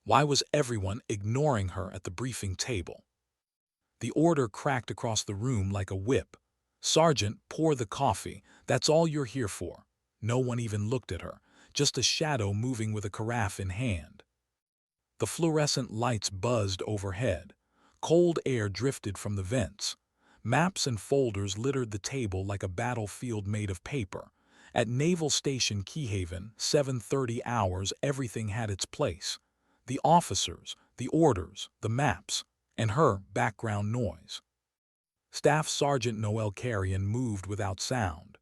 Why was everyone ignoring her at the briefing table? The order cracked across the room like a whip. "Sergeant, pour the coffee. That's all you're here for." No one even looked at her, just a shadow moving with a carafe in hand. The fluorescent lights buzzed overhead. Cold air drifted from the vents. Maps and folders littered the table like a battlefield made of paper. At Naval Station Keyhaven, 7:30 hours, everything had its place. The officers, the orders, the maps, and her background noise. Staff Sergeant Noel Carrian moved without sound.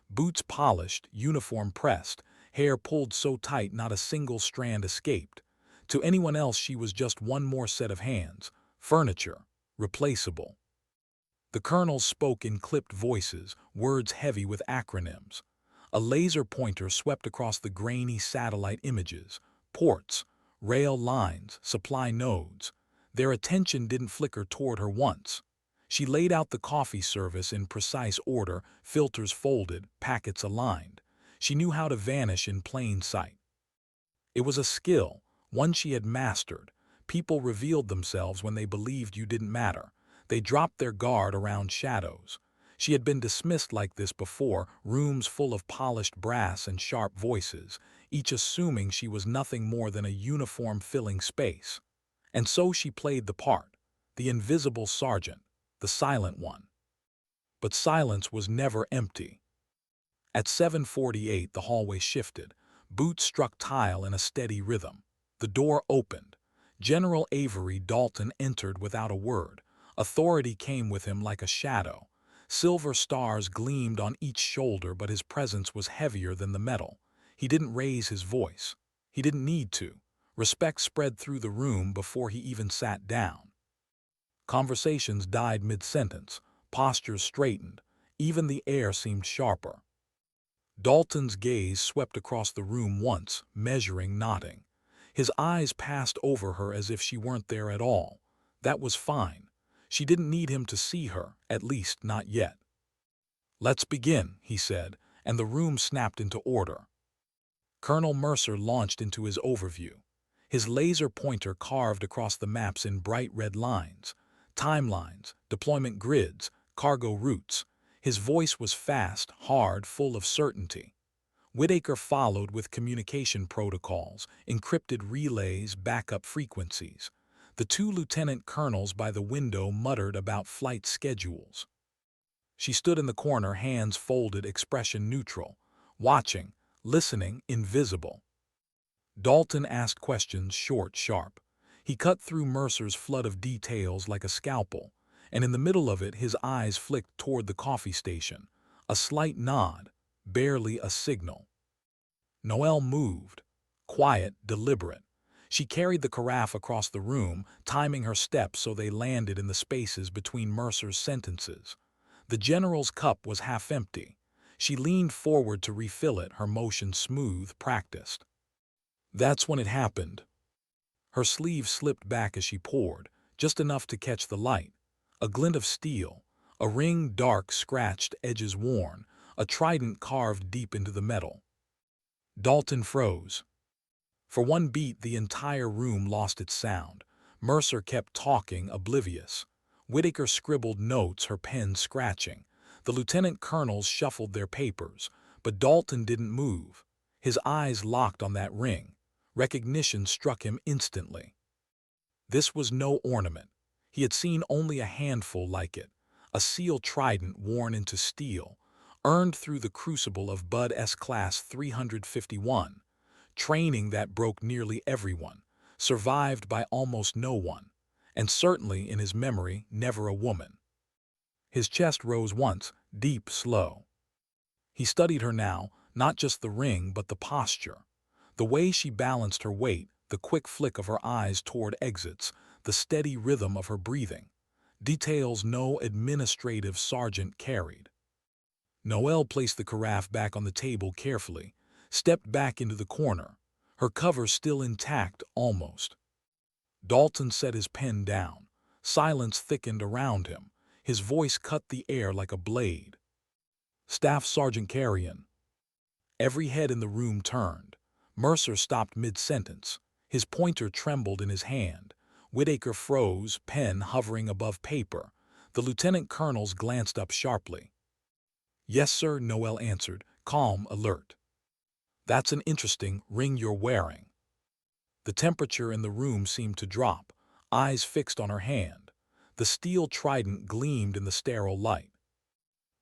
Boots polished, uniform pressed, hair pulled so tight not a single strand escaped. To anyone else she was just one more set of hands, furniture, replaceable. The colonel spoke in clipped voices, words heavy with acronyms. A laser pointer swept across the grainy satellite images, ports, rail lines, supply nodes. Their attention didn't flicker toward her once. She laid out the coffee service in precise order, filters folded, packets aligned. She knew how to vanish in plain sight. It was a skill, one she had mastered. People revealed themselves when they believed you didn't matter. They dropped their guard around shadows. She had been dismissed like this before, rooms full of polished brass and sharp voices, each assuming she was nothing more than a uniform filling space. And so she played the part, the invisible sergeant, the silent one. But silence was never empty. At 7:48 the hallway shifted. Boots struck tile in a steady rhythm. The door opened. General Avery Dalton entered without a word. Authority came with him like a shadow. Silver stars gleamed on each shoulder, but his presence was heavier than the metal. He didn't raise his voice. He didn't need to. Respect spread through the room before he even sat down. Conversations died mid-sentence. Postures straightened. Even the air seemed sharper. Dalton's gaze swept across the room once, measuring, nodding. His eyes passed over her as if she weren't there at all. That was fine. She didn't need him to see her, at least not yet. "Let's begin," he said, and the room snapped into order. Colonel Mercer launched into his overview. His laser pointer carved across the maps in bright red lines, timelines, deployment grids, cargo routes. His voice was fast, hard, full of certainty. Whitaker followed with communication protocols, encrypted relays, backup frequencies. The two lieutenant colonels by the window muttered about flight schedules. She stood in the corner, hands folded, expression neutral, watching, listening, invisible. Dalton asked questions short, sharp. He cut through Mercer's flood of details like a scalpel, and in the middle of it his eyes flicked toward the coffee station. A slight nod, barely a signal. Noel moved, quiet, deliberate. She carried the carafe across the room, timing her steps so they landed in the spaces between Mercer's sentences. The general's cup was half empty. She leaned forward to refill it, her motion smooth, practiced. That's when it happened. Her sleeve slipped back as she poured, just enough to catch the light. A glint of steel, a ring dark, scratched, edges worn, a trident carved deep into the metal. Dalton froze. For one beat, the entire room lost its sound. Mercer kept talking, oblivious. Whitaker scribbled notes, her pen scratching. The lieutenant colonels shuffled their papers, but Dalton didn't move. His eyes locked on that ring. Recognition struck him instantly. This was no ornament. He had seen only a handful like it. A seal trident worn into steel, earned through the crucible of Bud S-Class 351. Training that broke nearly everyone, survived by almost no one, and certainly in his memory never a woman. His chest rose once, deep, slow. He studied her now, not just the ring but the posture. The way she balanced her weight, the quick flick of her eyes toward exits, the steady rhythm of her breathing. Details no administrative sergeant carried. Noel placed the carafe back on the table carefully, stepped back into the corner, her cover still intact, almost. Dalton set his pen down. Silence thickened around him. His voice cut the air like a blade. "Staff Sergeant Carrian." Every head in the room turned. Mercer stopped mid-sentence. His pointer trembled in his hand. Whitaker froze, pen hovering above paper. The lieutenant colonels glanced up sharply. "Yes, sir," Noel answered, calm, alert. "That's an interesting ring you're wearing." The temperature in the room seemed to drop, eyes fixed on her hand. The steel trident gleamed in the sterile light.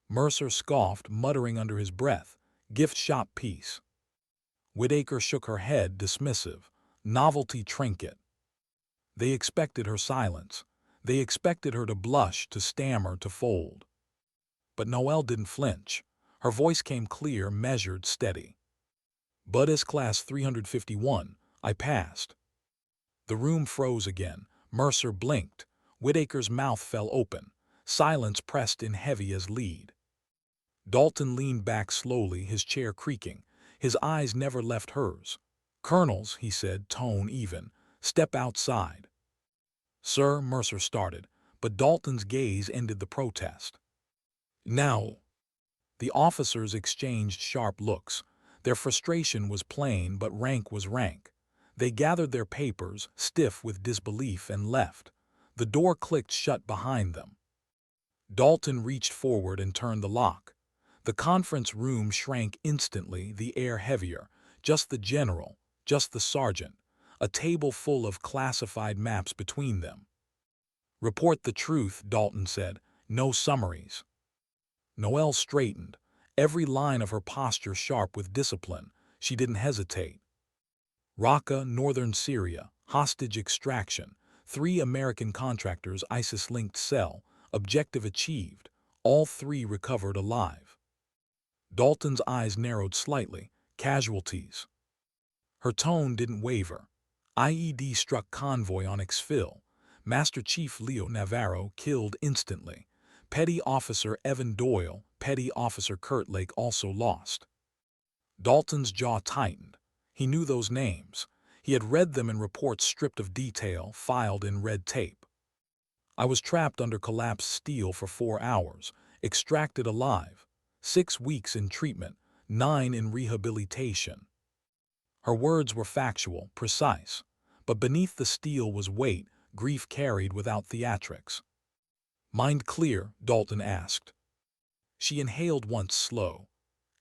Mercer scoffed, muttering under his breath, "Gift shop piece." Whitaker shook her head, dismissive. "Novelty trinket." They expected her silence. They expected her to blush, to stammer, to fold. But Noel didn't flinch. Her voice came clear, measured, steady. "Bud's class 351. I passed." The room froze again. Mercer blinked. Whitaker's mouth fell open. Silence pressed in heavy as lead. Dalton leaned back slowly, his chair creaking. His eyes never left hers. "Colonels," he said, tone even, "step outside." "Sir," Mercer started, but Dalton's gaze ended the protest. "Now." The officers exchanged sharp looks. Their frustration was plain, but rank was rank. They gathered their papers, stiff with disbelief, and left. The door clicked shut behind them. Dalton reached forward and turned the lock. The conference room shrank instantly, the air heavier. Just the general, just the sergeant, a table full of classified maps between them. "Report the truth," Dalton said. "No summaries." Noel straightened, every line of her posture sharp with discipline. She didn't hesitate. Raqqa, northern Syria, hostage extraction, 3 American contractors ISIS-linked cell, objective achieved, all 3 recovered alive. Dalton's eyes narrowed slightly. "Casualties." Her tone didn't waver. "IED struck convoy on exfil. Master Chief Leo Navaro killed instantly. Petty Officer Evan Doyle, Petty Officer Kurt Lake also lost." Dalton's jaw tightened. He knew those names. He had read them in reports stripped of detail, filed in red tape. "I was trapped under collapsed steel for 4 hours, extracted alive. 6 weeks in treatment, 9 in rehabilitation." Her words were factual, precise. But beneath the steel was weight, grief carried without theatrics. "Mind clear?" Dalton asked. She inhaled once, slow.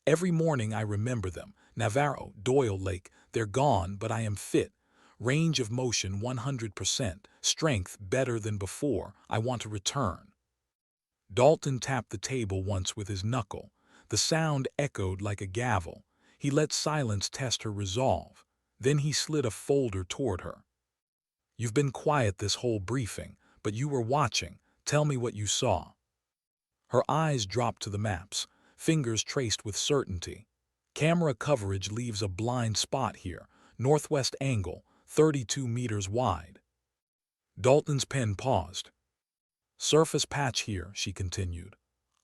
"Every morning I remember them. Navaro, Doyle Lake, they're gone, but I am fit. Range of motion 100%, strength better than before. I want to return." Dalton tapped the table once with his knuckle. The sound echoed like a gavel. He let silence test her resolve. Then he slid a folder toward her. "You've been quiet this whole briefing, but you were watching. Tell me what you saw." Her eyes dropped to the maps, fingers traced with certainty. "Camera coverage leaves a blind spot here. Northwest angle, 32 meters wide." Dalton's pen paused. "Surface patch here," she continued.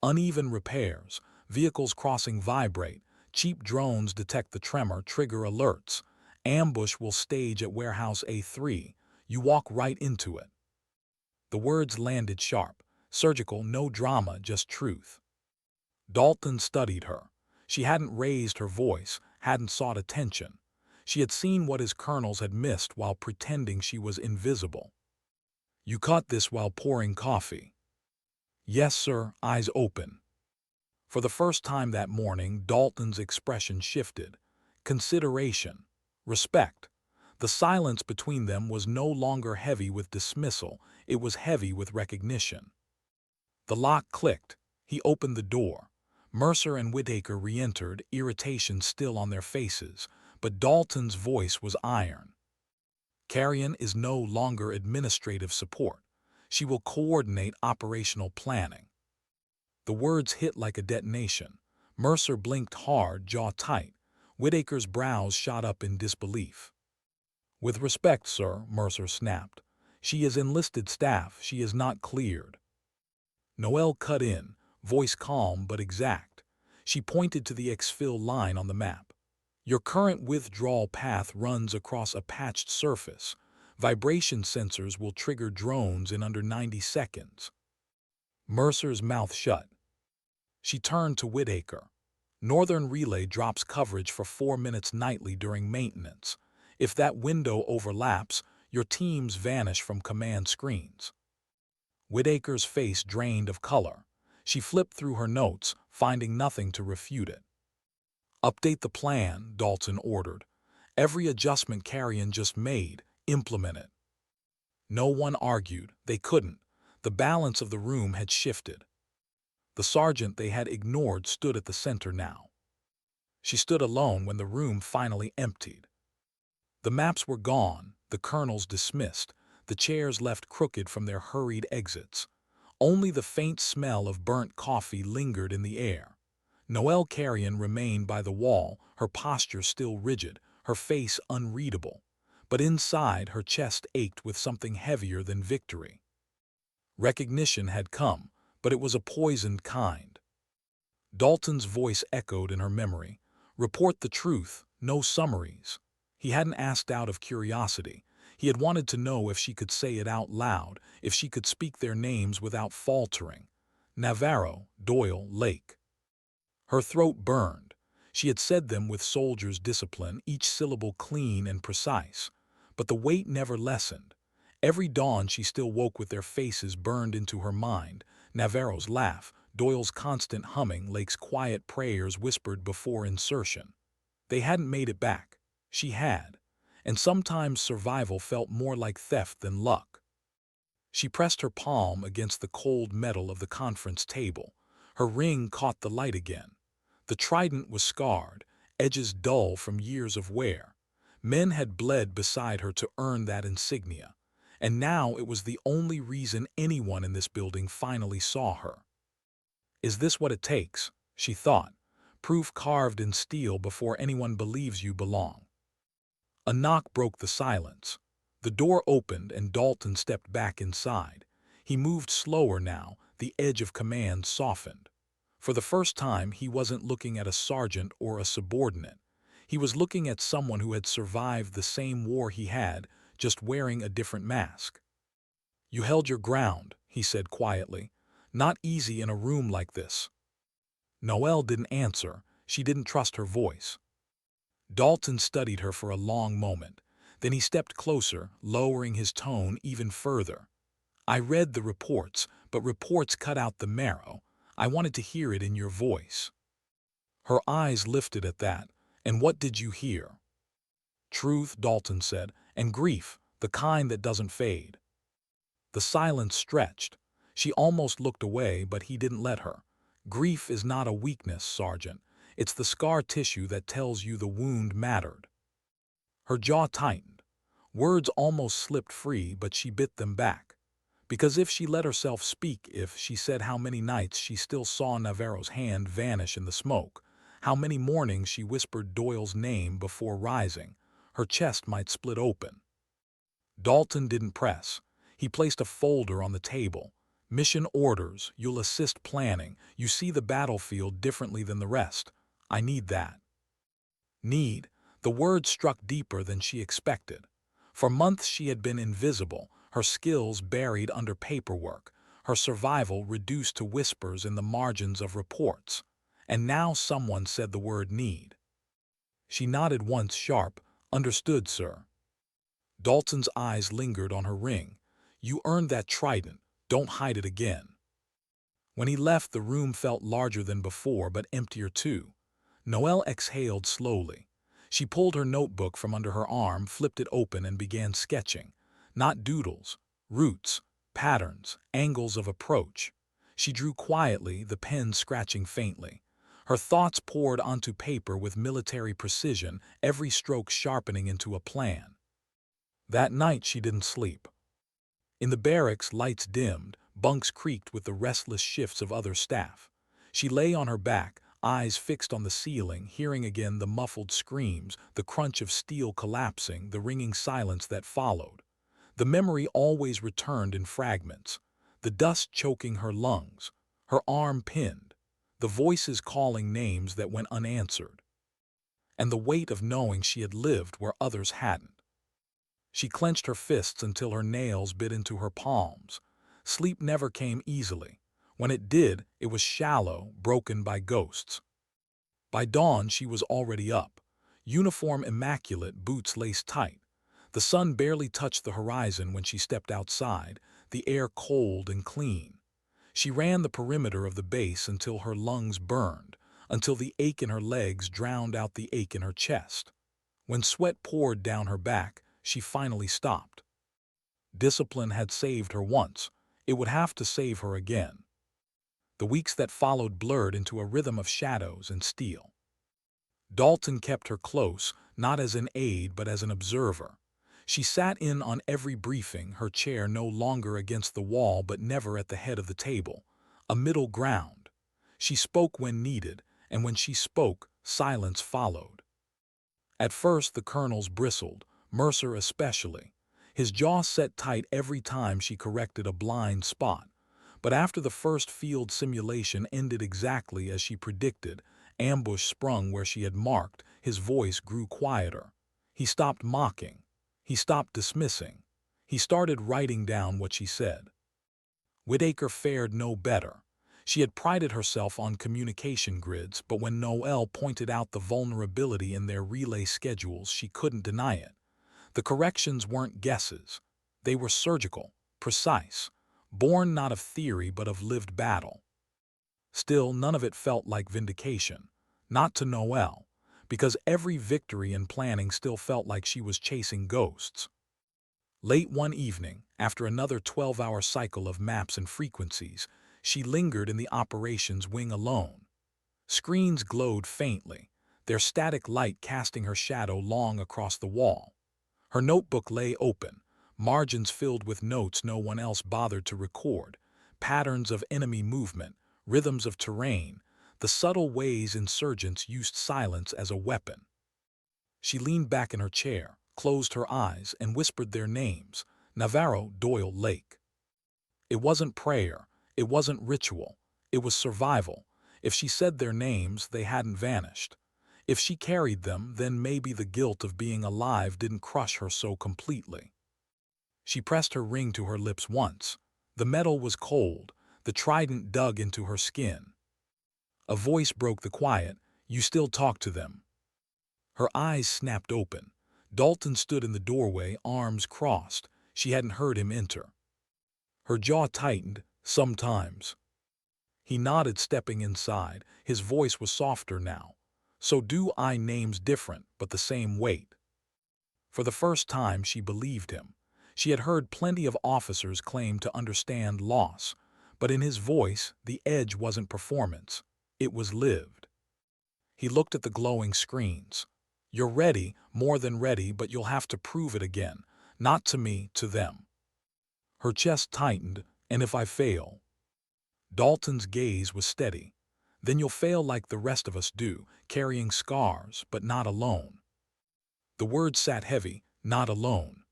"Uneven repairs. Vehicles crossing vibrate. Cheap drones detect the tremor, trigger alerts. Ambush will stage at warehouse A3. You walk right into it." The words landed sharp. Surgical, no drama, just truth. Dalton studied her. She hadn't raised her voice, hadn't sought attention. She had seen what his colonels had missed while pretending she was invisible. "You caught this while pouring coffee?" "Yes, sir," eyes open. For the first time that morning, Dalton's expression shifted. Consideration. Respect. The silence between them was no longer heavy with dismissal, it was heavy with recognition. The lock clicked. He opened the door. Mercer and Whitaker re-entered, irritation still on their faces, but Dalton's voice was iron. "Carrian is no longer administrative support. She will coordinate operational planning." The words hit like a detonation. Mercer blinked hard, jaw tight. Whitaker's brows shot up in disbelief. "With respect, sir," Mercer snapped. "She is enlisted staff. She is not cleared." Noel cut in, voice calm but exact. She pointed to the exfil line on the map. "Your current withdrawal path runs across a patched surface. Vibration sensors will trigger drones in under 90 seconds." Mercer's mouth shut. She turned to Whitaker. "Northern Relay drops coverage for 4 minutes nightly during maintenance. If that window overlaps, your teams vanish from command screens. Whitaker's face drained of color. She flipped through her notes, finding nothing to refute it. "Update the plan," Dalton ordered. "Every adjustment Carrian just made, implement it." No one argued. They couldn't. The balance of the room had shifted. The sergeant they had ignored stood at the center now. She stood alone when the room finally emptied. The maps were gone, the colonels dismissed, the chairs left crooked from their hurried exits. Only the faint smell of burnt coffee lingered in the air. Noel Carrian remained by the wall, her posture still rigid, her face unreadable. But inside, her chest ached with something heavier than victory. Recognition had come, but it was a poisoned kind. Dalton's voice echoed in her memory. "Report the truth, no summaries." He hadn't asked out of curiosity. He had wanted to know if she could say it out loud, if she could speak their names without faltering. Navaro, Doyle, Lake. Her throat burned. She had said them with soldier's discipline, each syllable clean and precise. But the weight never lessened. Every dawn she still woke with their faces burned into her mind. Navaro's laugh, Doyle's constant humming, Lake's quiet prayers whispered before insertion. They hadn't made it back. She had. And sometimes survival felt more like theft than luck. She pressed her palm against the cold metal of the conference table. Her ring caught the light again. The trident was scarred, edges dull from years of wear. Men had bled beside her to earn that insignia. And now it was the only reason anyone in this building finally saw her. "Is this what it takes?" she thought. "Proof carved in steel before anyone believes you belong." A knock broke the silence. The door opened and Dalton stepped back inside. He moved slower now, the edge of command softened. For the first time, he wasn't looking at a sergeant or a subordinate. He was looking at someone who had survived the same war he had, just wearing a different mask. "You held your ground," he said quietly. "Not easy in a room like this." Noel didn't answer. She didn't trust her voice. Dalton studied her for a long moment. Then he stepped closer, lowering his tone even further. "I read the reports, but reports cut out the marrow. I wanted to hear it in your voice." Her eyes lifted at that. "And what did you hear?" "Truth," Dalton said, "and grief, the kind that doesn't fade." The silence stretched. She almost looked away, but he didn't let her. "Grief is not a weakness, Sergeant. It's the scar tissue that tells you the wound mattered." Her jaw tightened. Words almost slipped free, but she bit them back. Because if she let herself speak, if she said how many nights she still saw Navaro's hand vanish in the smoke, how many mornings she whispered Doyle's name before rising, her chest might split open. Dalton didn't press. He placed a folder on the table. "Mission orders, you'll assist planning, you see the battlefield differently than the rest. I need that." Need. The word struck deeper than she expected. For months she had been invisible, her skills buried under paperwork, her survival reduced to whispers in the margins of reports. And now someone said the word need. She nodded once sharp. "Understood, sir." Dalton's eyes lingered on her ring. "You earned that trident. Don't hide it again." When he left, the room felt larger than before, but emptier too. Noel exhaled slowly. She pulled her notebook from under her arm, flipped it open, and began sketching. Not doodles, routes, patterns, angles of approach. She drew quietly, the pen scratching faintly. Her thoughts poured onto paper with military precision, every stroke sharpening into a plan. That night she didn't sleep. In the barracks, lights dimmed, bunks creaked with the restless shifts of other staff. She lay on her back, eyes fixed on the ceiling, hearing again the muffled screams, the crunch of steel collapsing, the ringing silence that followed. The memory always returned in fragments. The dust choking her lungs, her arm pinned, the voices calling names that went unanswered, and the weight of knowing she had lived where others hadn't. She clenched her fists until her nails bit into her palms. Sleep never came easily. When it did, it was shallow, broken by ghosts. By dawn, she was already up. Uniform immaculate, boots laced tight. The sun barely touched the horizon when she stepped outside, the air cold and clean. She ran the perimeter of the base until her lungs burned, until the ache in her legs drowned out the ache in her chest. When sweat poured down her back, she finally stopped. Discipline had saved her once. It would have to save her again. The weeks that followed blurred into a rhythm of shadows and steel. Dalton kept her close, not as an aide but as an observer. She sat in on every briefing, her chair no longer against the wall but never at the head of the table, a middle ground. She spoke when needed, and when she spoke, silence followed. At first the colonels bristled, Mercer especially. His jaw set tight every time she corrected a blind spot. But after the first field simulation ended exactly as she predicted, ambush sprung where she had marked, his voice grew quieter. He stopped mocking. He stopped dismissing. He started writing down what she said. Whitaker fared no better. She had prided herself on communication grids, but when Noel pointed out the vulnerability in their relay schedules, she couldn't deny it. The corrections weren't guesses. They were surgical, precise, born not of theory but of lived battle. Still, none of it felt like vindication. Not to Noel, because every victory in planning still felt like she was chasing ghosts. Late one evening, after another 12-hour cycle of maps and frequencies, she lingered in the operations wing alone. Screens glowed faintly, their static light casting her shadow long across the wall. Her notebook lay open, margins filled with notes no one else bothered to record, patterns of enemy movement, rhythms of terrain, the subtle ways insurgents used silence as a weapon. She leaned back in her chair, closed her eyes, and whispered their names: Navaro, Doyle, Lake. It wasn't prayer, it wasn't ritual, it was survival. If she said their names, they hadn't vanished. If she carried them, then maybe the guilt of being alive didn't crush her so completely. She pressed her ring to her lips once. The metal was cold, the trident dug into her skin. A voice broke the quiet: "You still talk to them." Her eyes snapped open. Dalton stood in the doorway, arms crossed. She hadn't heard him enter. Her jaw tightened. "Sometimes." He nodded, stepping inside. His voice was softer now. "So do I, names different, but the same weight." For the first time she believed him. She had heard plenty of officers claim to understand loss, but in his voice the edge wasn't performance. It was lived. He looked at the glowing screens. "You're ready, more than ready, but you'll have to prove it again. Not to me, to them." Her chest tightened. "And if I fail?" Dalton's gaze was steady. "Then you'll fail like the rest of us do, carrying scars, but not alone." The words sat heavy. Not alone.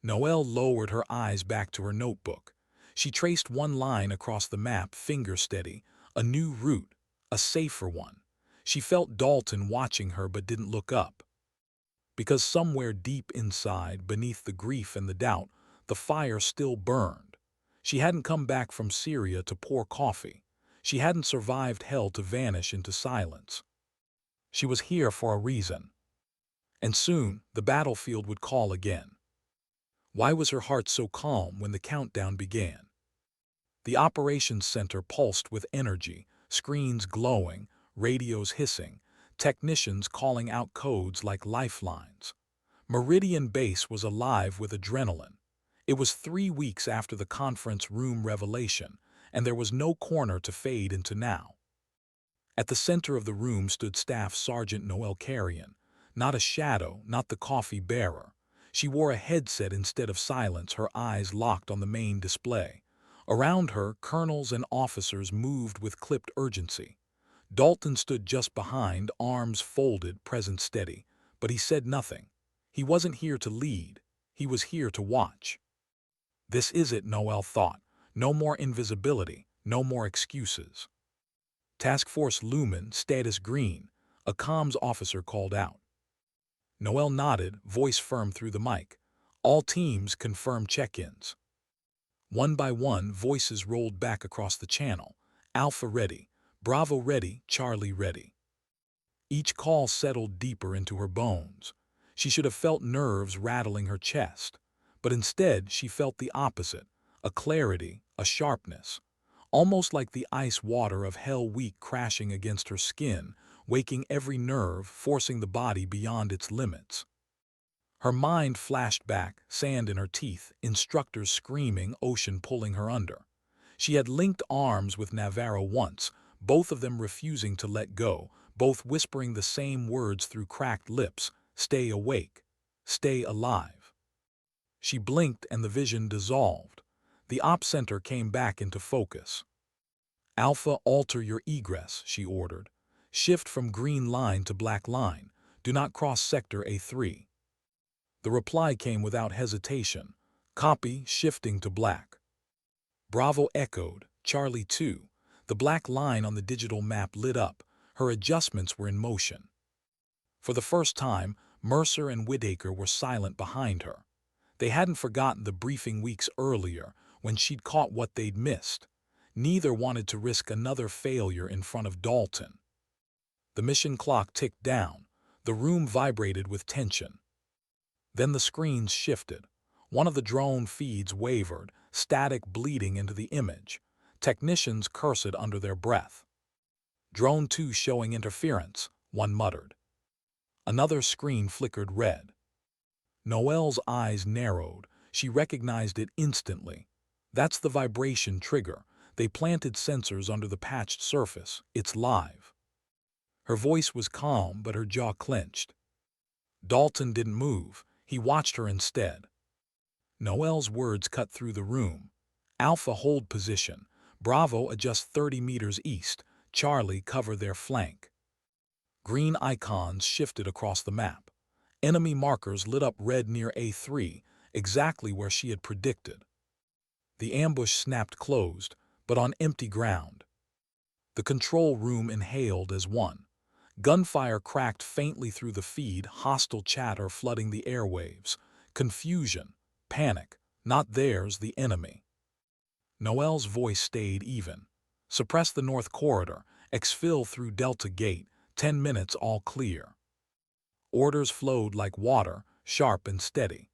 Noel lowered her eyes back to her notebook. She traced one line across the map, finger steady. A new route, a safer one. She felt Dalton watching her but didn't look up. Because somewhere deep inside, beneath the grief and the doubt, the fire still burned. She hadn't come back from Syria to pour coffee. She hadn't survived hell to vanish into silence. She was here for a reason. And soon, the battlefield would call again. Why was her heart so calm when the countdown began? The operations center pulsed with energy, screens glowing, radios hissing, technicians calling out codes like lifelines. Meridian Base was alive with adrenaline. It was 3 weeks after the conference room revelation, and there was no corner to fade into now. At the center of the room stood Staff Sergeant Noel Carrian, not a shadow, not the coffee bearer. She wore a headset instead of silence, her eyes locked on the main display. Around her, colonels and officers moved with clipped urgency. Dalton stood just behind, arms folded, presence steady, but he said nothing. He wasn't here to lead. He was here to watch. This is it, Noel thought. No more invisibility, no more excuses. Task Force Lumen, status green, a comms officer called out. Noel nodded, voice firm through the mic. All teams confirm check-ins. One by one, voices rolled back across the channel. Alpha ready, Bravo ready, Charlie ready. Each call settled deeper into her bones. She should have felt nerves rattling her chest, but instead she felt the opposite, a clarity, a sharpness, almost like the ice water of hell week crashing against her skin, waking every nerve, forcing the body beyond its limits. Her mind flashed back, sand in her teeth, instructors screaming, ocean pulling her under. She had linked arms with Navaro once, both of them refusing to let go, both whispering the same words through cracked lips: stay awake, stay alive. She blinked and the vision dissolved. The op center came back into focus. Alpha, alter your egress, she ordered. Shift from green line to black line. Do not cross sector A3. The reply came without hesitation. Copy, shifting to black. Bravo echoed. Charlie 2. The black line on the digital map lit up. Her adjustments were in motion. For the first time, Mercer and Whittaker were silent behind her. They hadn't forgotten the briefing weeks earlier when she'd caught what they'd missed. Neither wanted to risk another failure in front of Dalton. The mission clock ticked down. The room vibrated with tension. Then the screens shifted. One of the drone feeds wavered, static bleeding into the image. Technicians cursed under their breath. Drone 2 showing interference, one muttered. Another screen flickered red. Noel's eyes narrowed. She recognized it instantly. That's the vibration trigger. They planted sensors under the patched surface. It's live. Her voice was calm, but her jaw clenched. Dalton didn't move. He watched her instead. Noel's words cut through the room. Alpha, hold position. Bravo, adjust 30 meters east. Charlie, cover their flank. Green icons shifted across the map. Enemy markers lit up red near A3, exactly where she had predicted. The ambush snapped closed, but on empty ground. The control room inhaled as one. Gunfire cracked faintly through the feed, hostile chatter flooding the airwaves. Confusion, panic, not theirs, the enemy. Noel's voice stayed even. Suppress the north corridor, exfil through Delta Gate, 10 minutes all clear. Orders flowed like water, sharp and steady.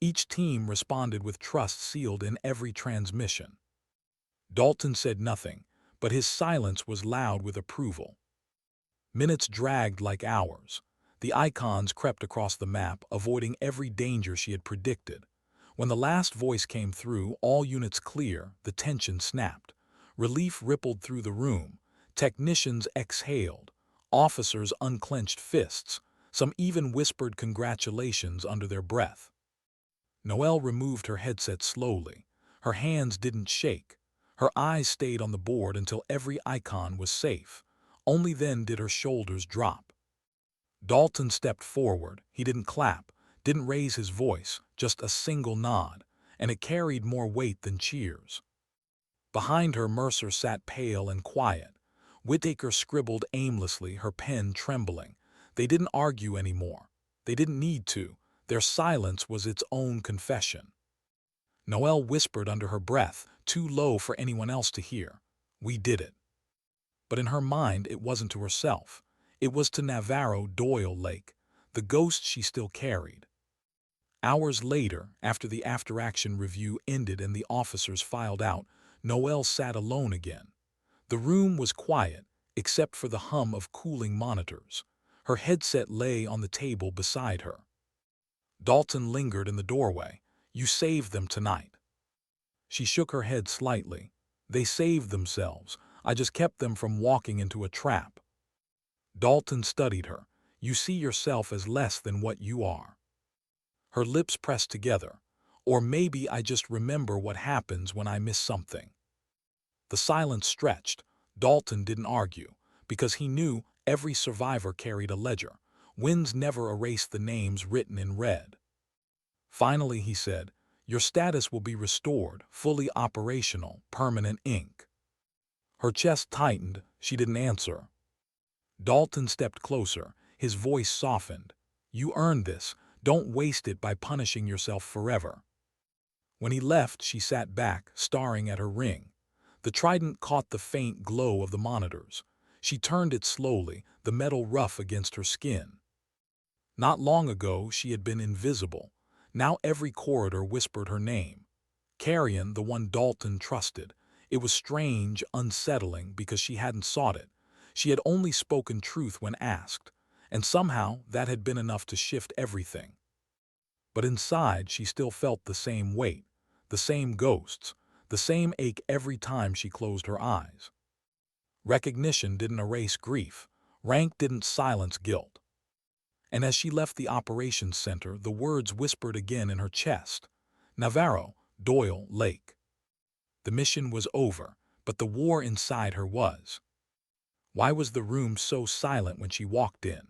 Each team responded with trust sealed in every transmission. Dalton said nothing, but his silence was loud with approval. Minutes dragged like hours. The icons crept across the map, avoiding every danger she had predicted. When the last voice came through, all units clear, the tension snapped. Relief rippled through the room. Technicians exhaled. Officers unclenched fists. Some even whispered congratulations under their breath. Noel removed her headset slowly. Her hands didn't shake. Her eyes stayed on the board until every icon was safe. Only then did her shoulders drop. Dalton stepped forward. He didn't clap, didn't raise his voice, just a single nod, and it carried more weight than cheers. Behind her, Mercer sat pale and quiet. Whittaker scribbled aimlessly, her pen trembling. They didn't argue anymore. They didn't need to. Their silence was its own confession. Noel whispered under her breath, too low for anyone else to hear. We did it. But in her mind, it wasn't to herself. It was to Navaro, Doyle Lake, the ghost she still carried. Hours later, after the after-action review ended and the officers filed out, Noel sat alone again. The room was quiet, except for the hum of cooling monitors. Her headset lay on the table beside her. Dalton lingered in the doorway. You saved them tonight. She shook her head slightly. They saved themselves. I just kept them from walking into a trap. Dalton studied her. You see yourself as less than what you are. Her lips pressed together. Or maybe I just remember what happens when I miss something. The silence stretched. Dalton didn't argue, because he knew every survivor carried a ledger. Wins never erased the names written in red. Finally, he said, your status will be restored, fully operational, permanent ink. Her chest tightened. She didn't answer. Dalton stepped closer. His voice softened. You earned this. Don't waste it by punishing yourself forever. When he left, she sat back, staring at her ring. The trident caught the faint glow of the monitors. She turned it slowly, the metal rough against her skin. Not long ago she had been invisible. Now every corridor whispered her name. Carrian, the one Dalton trusted. It was strange, unsettling, because she hadn't sought it. She had only spoken truth when asked, and somehow that had been enough to shift everything. But inside she still felt the same weight, the same ghosts, the same ache every time she closed her eyes. Recognition didn't erase grief. Rank didn't silence guilt. And as she left the operations center, the words whispered again in her chest. Navaro, Doyle, Lake. The mission was over, but the war inside her was. Why was the room so silent when she walked in?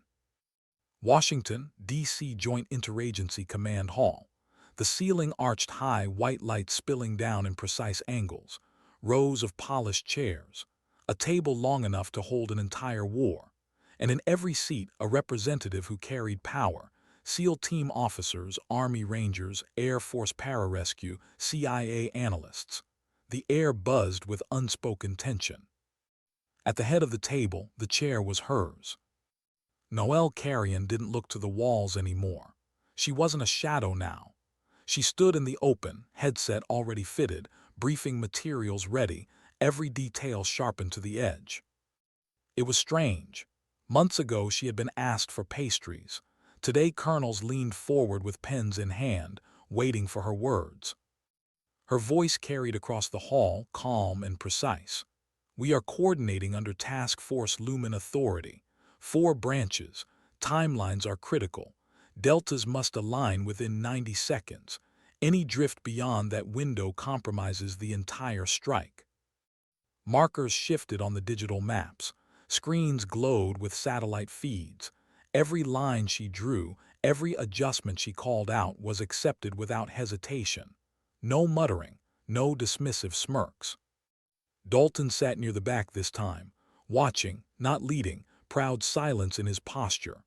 Washington, D.C. Joint Interagency Command Hall. The ceiling arched high, white light spilling down in precise angles, rows of polished chairs, a table long enough to hold an entire war, and in every seat a representative who carried power, SEAL team officers, Army Rangers, Air Force pararescue, CIA analysts. The air buzzed with unspoken tension. At the head of the table, the chair was hers. Noel Carrian didn't look to the walls anymore. She wasn't a shadow now. She stood in the open, headset already fitted, briefing materials ready, every detail sharpened to the edge. It was strange. Months ago she had been asked for pastries. Today colonels leaned forward with pens in hand, waiting for her words. Her voice carried across the hall, calm and precise. We are coordinating under Task Force Lumen Authority. 4 branches. Timelines are critical. Deltas must align within 90 seconds. Any drift beyond that window compromises the entire strike. Markers shifted on the digital maps. Screens glowed with satellite feeds. Every line she drew, every adjustment she called out was accepted without hesitation. No muttering, no dismissive smirks. Dalton sat near the back this time, watching, not leading, proud silence in his posture.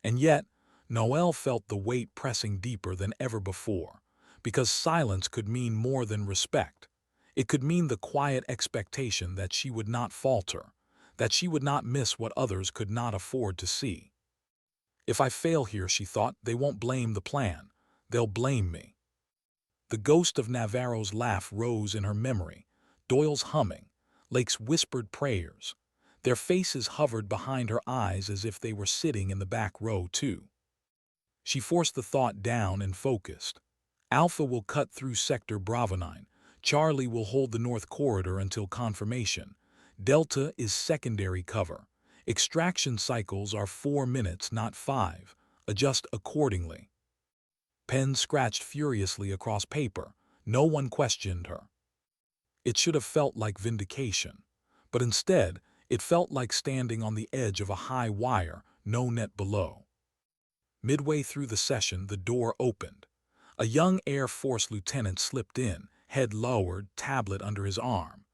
And yet, Noel felt the weight pressing deeper than ever before, because silence could mean more than respect. It could mean the quiet expectation that she would not falter, that she would not miss what others could not afford to see. If I fail here, she thought, they won't blame the plan. They'll blame me. The ghost of Navaro's laugh rose in her memory, Doyle's humming, Lake's whispered prayers. Their faces hovered behind her eyes as if they were sitting in the back row too. She forced the thought down and focused. Alpha will cut through Sector Bravo 9. Charlie will hold the North Corridor until confirmation. Delta is secondary cover. Extraction cycles are 4 minutes, not 5. Adjust accordingly. Pen scratched furiously across paper. No one questioned her. It should have felt like vindication, but instead, it felt like standing on the edge of a high wire, no net below. Midway through the session, the door opened. A young Air Force lieutenant slipped in, head lowered, tablet under his arm.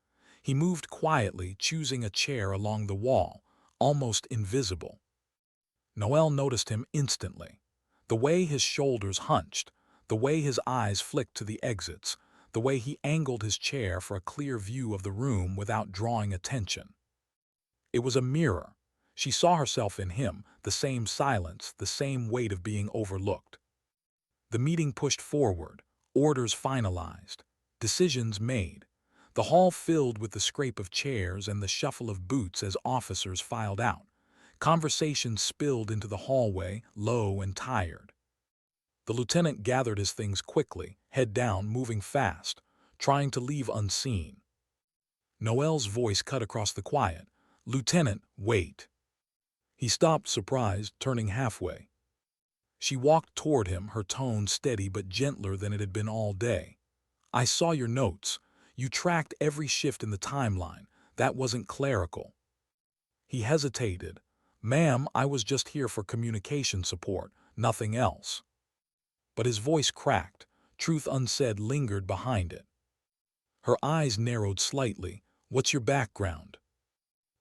He moved quietly, choosing a chair along the wall, almost invisible. Noel noticed him instantly. The way his shoulders hunched, the way his eyes flicked to the exits, the way he angled his chair for a clear view of the room without drawing attention. It was a mirror. She saw herself in him, the same silence, the same weight of being overlooked. The meeting pushed forward, orders finalized, decisions made. The hall filled with the scrape of chairs and the shuffle of boots as officers filed out. Conversations spilled into the hallway, low and tired. The lieutenant gathered his things quickly, head down, moving fast, trying to leave unseen. Noel's voice cut across the quiet. "Lieutenant, wait." He stopped, surprised, turning halfway. She walked toward him, her tone steady but gentler than it had been all day. "I saw your notes. You tracked every shift in the timeline. That wasn't clerical." He hesitated. "Ma'am, I was just here for communication support, nothing else." But his voice cracked. Truth unsaid lingered behind it. Her eyes narrowed slightly. "What's your background?"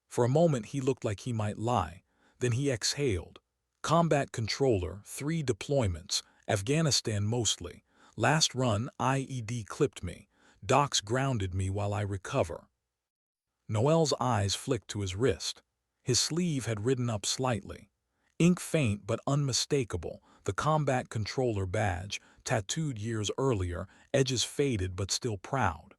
For a moment he looked like he might lie. Then he exhaled. "Combat controller, 3 deployments, Afghanistan mostly. Last run, IED clipped me. Docs grounded me while I recover." Noel's eyes flicked to his wrist. His sleeve had ridden up slightly. Ink faint but unmistakable, the combat controller badge, tattooed years earlier, edges faded but still proud.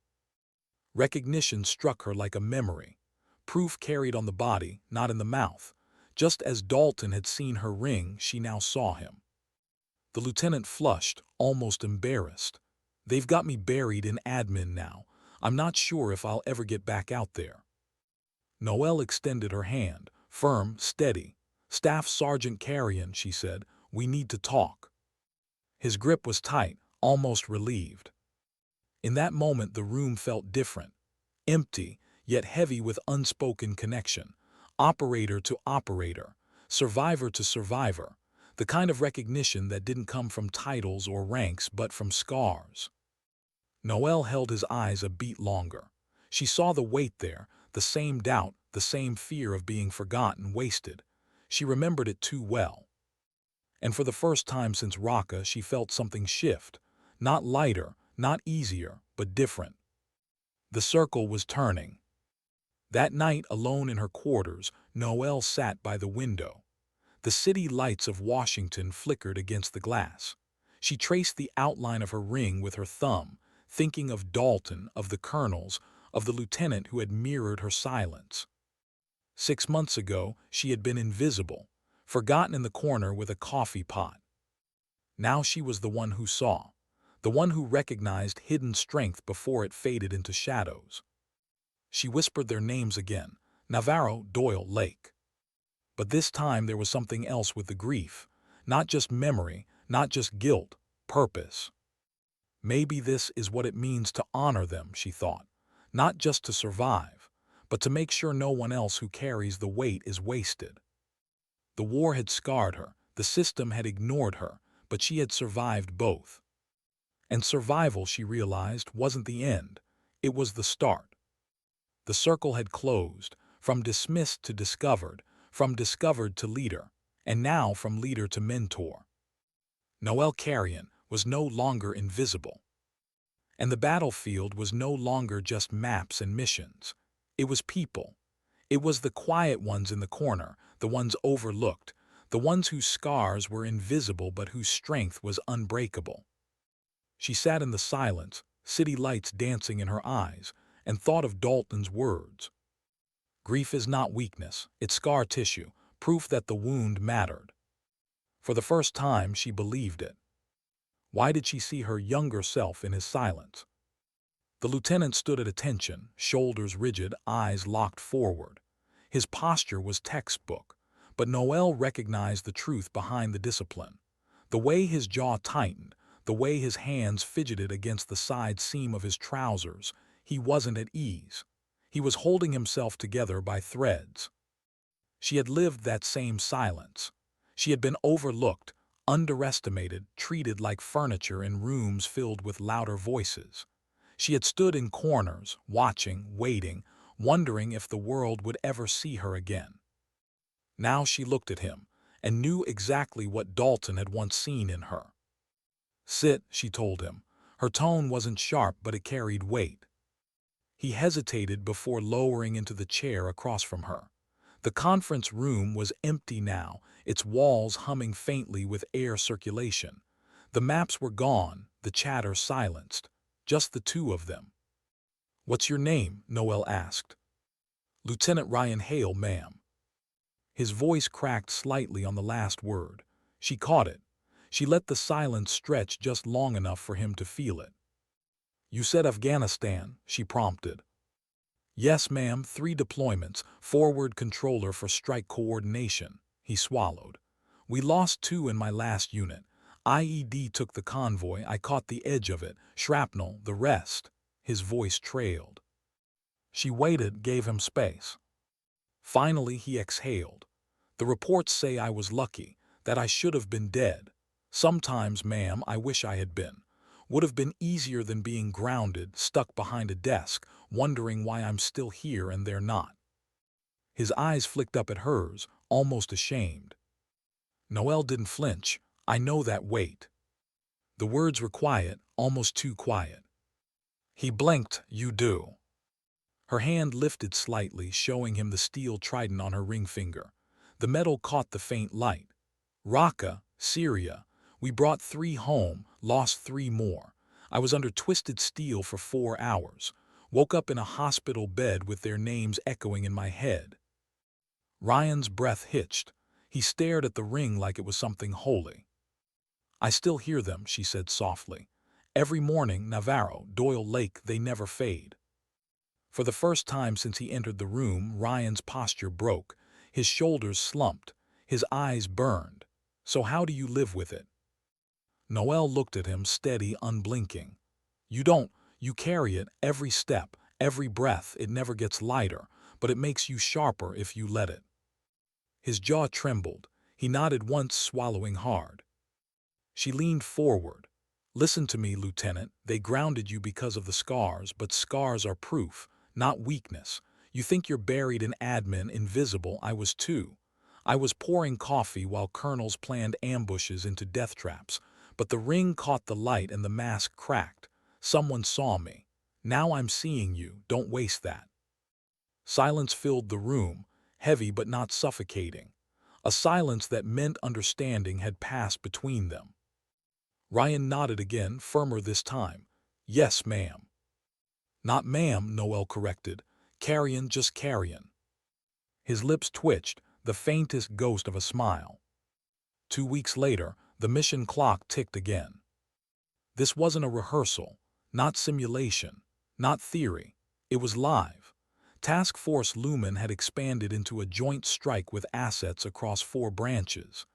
Recognition struck her like a memory. Proof carried on the body, not in the mouth. Just as Dalton had seen her ring, she now saw him. The lieutenant flushed, almost embarrassed. They've got me buried in admin now. I'm not sure if I'll ever get back out there. Noel extended her hand, firm, steady. Staff Sergeant Carrian, she said, we need to talk. His grip was tight, almost relieved. In that moment the room felt different. Empty, yet heavy with unspoken connection. Operator to operator, survivor to survivor. The kind of recognition that didn't come from titles or ranks but from scars. Noel held his eyes a beat longer. She saw the weight there, the same doubt, the same fear of being forgotten, wasted. She remembered it too well. And for the first time since Raqqa, she felt something shift. Not lighter, not easier, but different. The circle was turning. That night, alone in her quarters, Noel sat by the window. The city lights of Washington flickered against the glass. She traced the outline of her ring with her thumb, thinking of Dalton, of the colonels, of the lieutenant who had mirrored her silence. 6 months ago, she had been invisible, forgotten in the corner with a coffee pot. Now she was the one who saw, the one who recognized hidden strength before it faded into shadows. She whispered their names again, Navaro, Doyle, Lake. But this time there was something else with the grief, not just memory, not just guilt, purpose. Maybe this is what it means to honor them, she thought, not just to survive, but to make sure no one else who carries the weight is wasted. The war had scarred her, the system had ignored her, but she had survived both. And survival, she realized, wasn't the end, it was the start. The circle had closed, from dismissed to discovered, from discovered to leader, and now from leader to mentor. Noel Carrian was no longer invisible. And the battlefield was no longer just maps and missions. It was people. It was the quiet ones in the corner, the ones overlooked, the ones whose scars were invisible but whose strength was unbreakable. She sat in the silence, city lights dancing in her eyes, and thought of Dalton's words. Grief is not weakness, it's scar tissue, proof that the wound mattered. For the first time, she believed it. Why did she see her younger self in his silence? The lieutenant stood at attention, shoulders rigid, eyes locked forward. His posture was textbook, but Noel recognized the truth behind the discipline. The way his jaw tightened, the way his hands fidgeted against the side seam of his trousers, he wasn't at ease. He was holding himself together by threads. She had lived that same silence. She had been overlooked, underestimated, treated like furniture in rooms filled with louder voices. She had stood in corners, watching, waiting, wondering if the world would ever see her again. Now she looked at him and knew exactly what Dalton had once seen in her. Sit, she told him. Her tone wasn't sharp, but it carried weight. He hesitated before lowering into the chair across from her. The conference room was empty now, its walls humming faintly with air circulation. The maps were gone, the chatter silenced. Just the two of them. "What's your name?" Noel asked. "Lieutenant Ryan Hale, ma'am." His voice cracked slightly on the last word. She caught it. She let the silence stretch just long enough for him to feel it. "You said Afghanistan," she prompted. "Yes, ma'am, 3 deployments, forward controller for strike coordination," he swallowed. "We lost 2 in my last unit. IED took the convoy, I caught the edge of it, shrapnel, the rest." His voice trailed. She waited, gave him space. Finally he exhaled. "The reports say I was lucky, that I should have been dead. Sometimes, ma'am, I wish I had been. Would have been easier than being grounded, stuck behind a desk, wondering why I'm still here and they're not." His eyes flicked up at hers, almost ashamed. Noel didn't flinch. "I know that weight." The words were quiet, almost too quiet. He blinked. "You do." Her hand lifted slightly, showing him the steel trident on her ring finger. The metal caught the faint light. Raqqa, Syria. We brought 3 home, lost 3 more. I was under twisted steel for 4 hours. Woke up in a hospital bed with their names echoing in my head. Ryan's breath hitched. He stared at the ring like it was something holy. I still hear them, she said softly. Every morning, Navaro, Doyle Lake, they never fade. For the first time since he entered the room, Ryan's posture broke. His shoulders slumped. His eyes burned. So how do you live with it? Noel looked at him, steady, unblinking. You don't. You carry it, every step, every breath. It never gets lighter, but it makes you sharper if you let it. His jaw trembled. He nodded once, swallowing hard. She leaned forward. Listen to me, Lieutenant. They grounded you because of the scars, but scars are proof, not weakness. You think you're buried in admin, invisible. I was too. I was pouring coffee while colonels planned ambushes into death traps, but the ring caught the light and the mask cracked. Someone saw me. Now I'm seeing you. Don't waste that. Silence filled the room, heavy but not suffocating. A silence that meant understanding had passed between them. Ryan nodded again, firmer this time. Yes, ma'am. Not ma'am, Noel corrected. Carrian, just Carrian. His lips twitched, the faintest ghost of a smile. 2 weeks later, the mission clock ticked again. This wasn't a rehearsal, not simulation, not theory. It was live. Task Force Lumen had expanded into a joint strike with assets across 4 branches.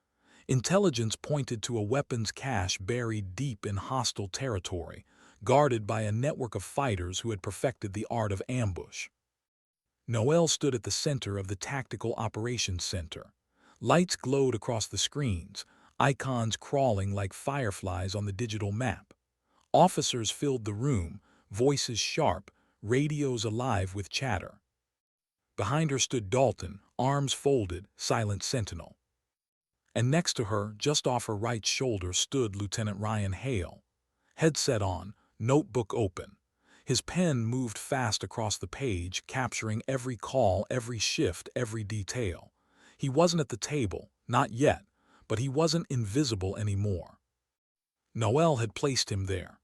Intelligence pointed to a weapons cache buried deep in hostile territory, guarded by a network of fighters who had perfected the art of ambush. Noel stood at the center of the Tactical Operations Center. Lights glowed across the screens, icons crawling like fireflies on the digital map. Officers filled the room, voices sharp, radios alive with chatter. Behind her stood Dalton, arms folded, silent sentinel. And next to her, just off her right shoulder, stood Lieutenant Ryan Hale. Headset on, notebook open. His pen moved fast across the page, capturing every call, every shift, every detail. He wasn't at the table, not yet, but he wasn't invisible anymore. Noel had placed him there.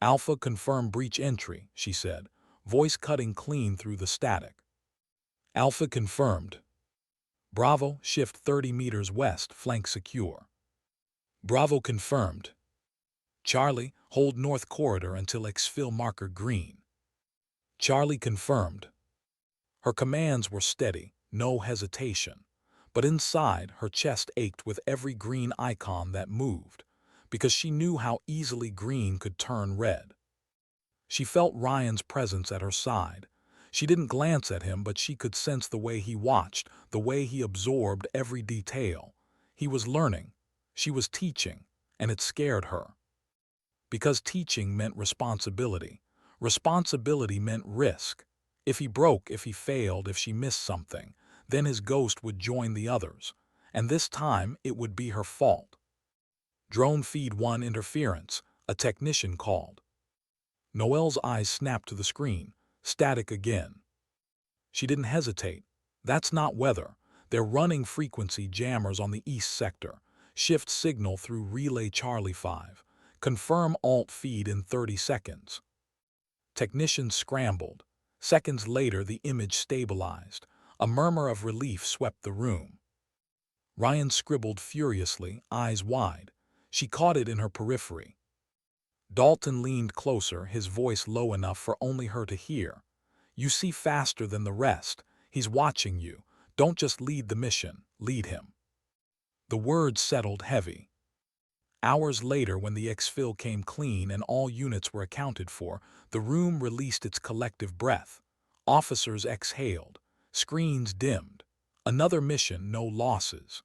Alpha, confirm breach entry, she said, voice cutting clean through the static. Alpha confirmed. Bravo, shift 30 meters west, flank secure. Bravo confirmed. Charlie, hold north corridor until exfil marker green. Charlie confirmed. Her commands were steady, no hesitation. But inside, her chest ached with every green icon that moved, because she knew how easily green could turn red. She felt Ryan's presence at her side. She didn't glance at him, but she could sense the way he watched, the way he absorbed every detail. He was learning. She was teaching, and it scared her. Because teaching meant responsibility. Responsibility meant risk. If he broke, if he failed, if she missed something, then his ghost would join the others. And this time, it would be her fault. Drone feed 1 interference, a technician called. Noel's eyes snapped to the screen. Static again. She didn't hesitate. That's not weather. They're running frequency jammers on the east sector. Shift signal through relay Charlie 5. Confirm alt feed in 30 seconds. Technicians scrambled. Seconds later, the image stabilized. A murmur of relief swept the room. Ryan scribbled furiously, eyes wide. She caught it in her periphery. Dalton leaned closer, his voice low enough for only her to hear. You see faster than the rest. He's watching you. Don't just lead the mission, lead him. The words settled heavy. Hours later, when the exfil came clean and all units were accounted for, the room released its collective breath. Officers exhaled. Screens dimmed. Another mission, no losses.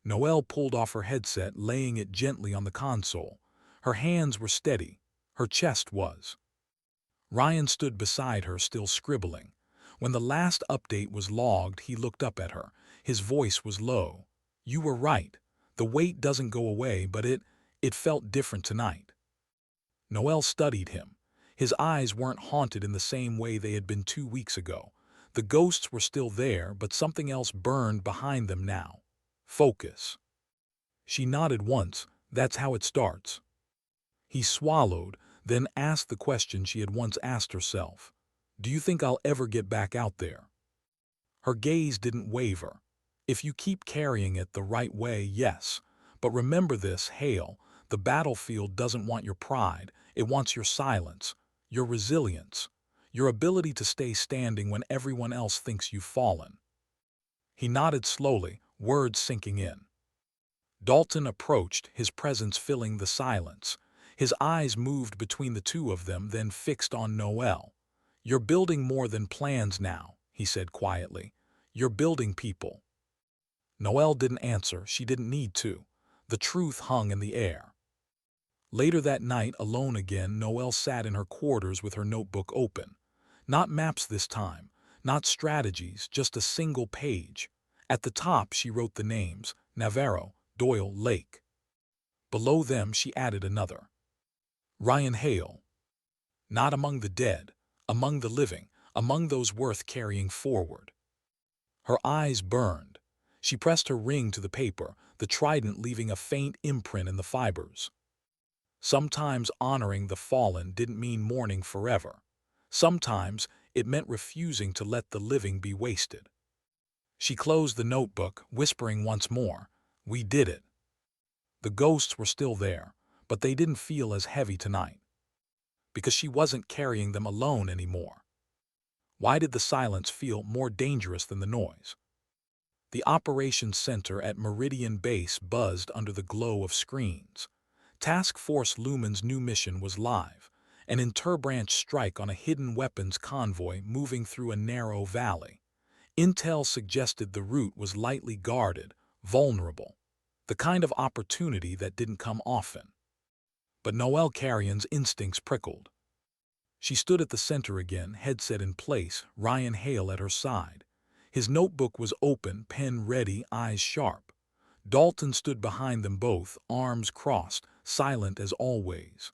Noel pulled off her headset, laying it gently on the console. Her hands were steady. Her chest was. Ryan stood beside her, still scribbling. When the last update was logged, he looked up at her. His voice was low. You were right. The weight doesn't go away, but it felt different tonight. Noel studied him. His eyes weren't haunted in the same way they had been 2 weeks ago. The ghosts were still there, but something else burned behind them now. Focus. She nodded once. That's how it starts. He swallowed, then asked the question she had once asked herself. Do you think I'll ever get back out there? Her gaze didn't waver. If you keep carrying it the right way, yes. But remember this, Hale, the battlefield doesn't want your pride, it wants your silence, your resilience, your ability to stay standing when everyone else thinks you've fallen. He nodded slowly, words sinking in. Dalton approached, his presence filling the silence. His eyes moved between the two of them, then fixed on Noel. You're building more than plans now, he said quietly. You're building people. Noel didn't answer. She didn't need to. The truth hung in the air. Later that night, alone again, Noel sat in her quarters with her notebook open. Not maps this time, not strategies, just a single page. At the top she wrote the names, Navaro, Doyle, Lake. Below them she added another. Ryan Hale. Not among the dead, among the living, among those worth carrying forward. Her eyes burned. She pressed her ring to the paper, the trident leaving a faint imprint in the fibers. Sometimes honoring the fallen didn't mean mourning forever. Sometimes it meant refusing to let the living be wasted. She closed the notebook, whispering once more, "We did it." The ghosts were still there, but they didn't feel as heavy tonight. Because she wasn't carrying them alone anymore. Why did the silence feel more dangerous than the noise? The operations center at Meridian Base buzzed under the glow of screens. Task Force Lumen's new mission was live, an interbranch strike on a hidden weapons convoy moving through a narrow valley. Intel suggested the route was lightly guarded, vulnerable, the kind of opportunity that didn't come often. But Noel Carrian's instincts prickled. She stood at the center again, headset in place, Ryan Hale at her side. His notebook was open, pen ready, eyes sharp. Dalton stood behind them both, arms crossed, silent as always.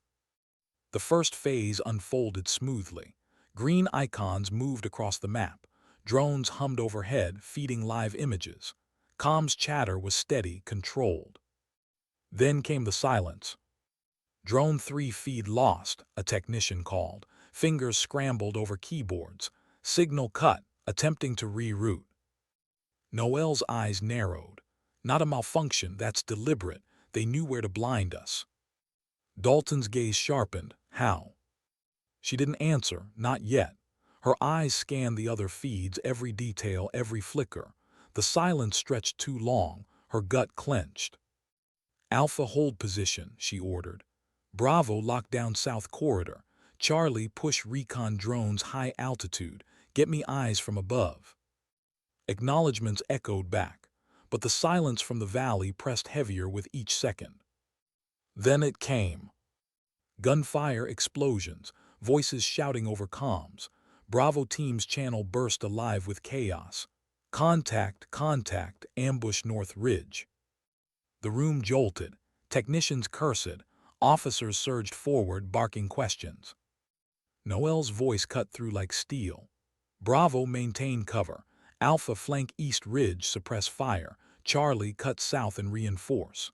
The first phase unfolded smoothly. Green icons moved across the map. Drones hummed overhead, feeding live images. Comms chatter was steady, controlled. Then came the silence. Drone 3 feed lost, a technician called. Fingers scrambled over keyboards. Signal cut, attempting to reroute. Noel's eyes narrowed. Not a malfunction, that's deliberate. They knew where to blind us. Dalton's gaze sharpened. How? She didn't answer, not yet. Her eyes scanned the other feeds, every detail, every flicker. The silence stretched too long, her gut clenched. Alpha hold position, she ordered. Bravo lock down south corridor. Charlie push recon drones high altitude. Get me eyes from above. Acknowledgements echoed back, but the silence from the valley pressed heavier with each second. Then it came. Gunfire, explosions, voices shouting over comms. Bravo team's channel burst alive with chaos. Contact, contact, ambush North Ridge. The room jolted. Technicians cursed. Officers surged forward, barking questions. Noel's voice cut through like steel. Bravo maintain cover. Alpha flank East Ridge, suppress fire. Charlie cut south and reinforce.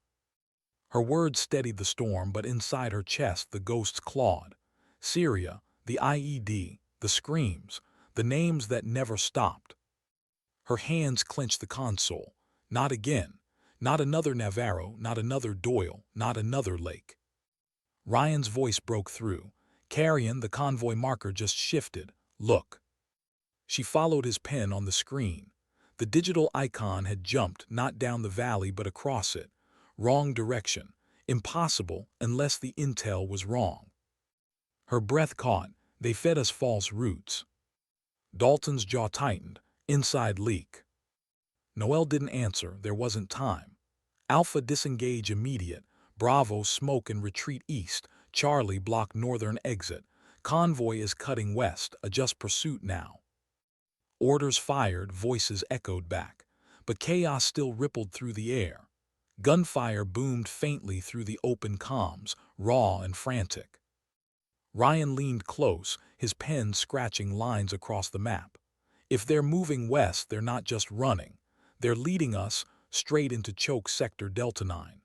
Her words steadied the storm, but inside her chest the ghosts clawed. Syria, the IED, the screams, the names that never stopped. Her hands clenched the console. Not again. Not another Navaro, not another Doyle, not another Lake. Ryan's voice broke through. Carrian, the convoy marker just shifted. Look. She followed his pen on the screen. The digital icon had jumped, not down the valley but across it. Wrong direction. Impossible unless the intel was wrong. Her breath caught. They fed us false routes. Dalton's jaw tightened. Inside leak. Noel didn't answer. There wasn't time. Alpha disengage immediate. Bravo smoke and retreat east. Charlie block northern exit. Convoy is cutting west. Adjust pursuit now. Orders fired, voices echoed back. But chaos still rippled through the air. Gunfire boomed faintly through the open comms, raw and frantic. Ryan leaned close, his pen scratching lines across the map. If they're moving west, they're not just running. They're leading us straight into choke sector Delta 9.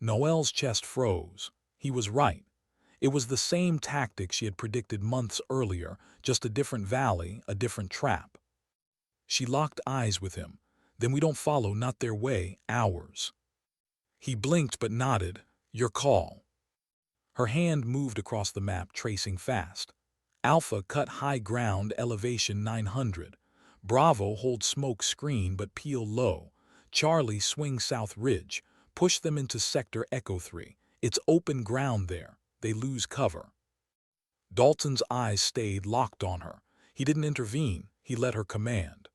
Noel's chest froze. He was right. It was the same tactic she had predicted months earlier, just a different valley, a different trap. She locked eyes with him. Then we don't follow, not their way, ours. He blinked but nodded. Your call. Her hand moved across the map, tracing fast. Alpha cut high ground, elevation 900. Bravo hold smoke screen but peel low. Charlie swing south ridge. Push them into sector Echo 3. It's open ground there. They lose cover. Dalton's eyes stayed locked on her. He didn't intervene. He let her command.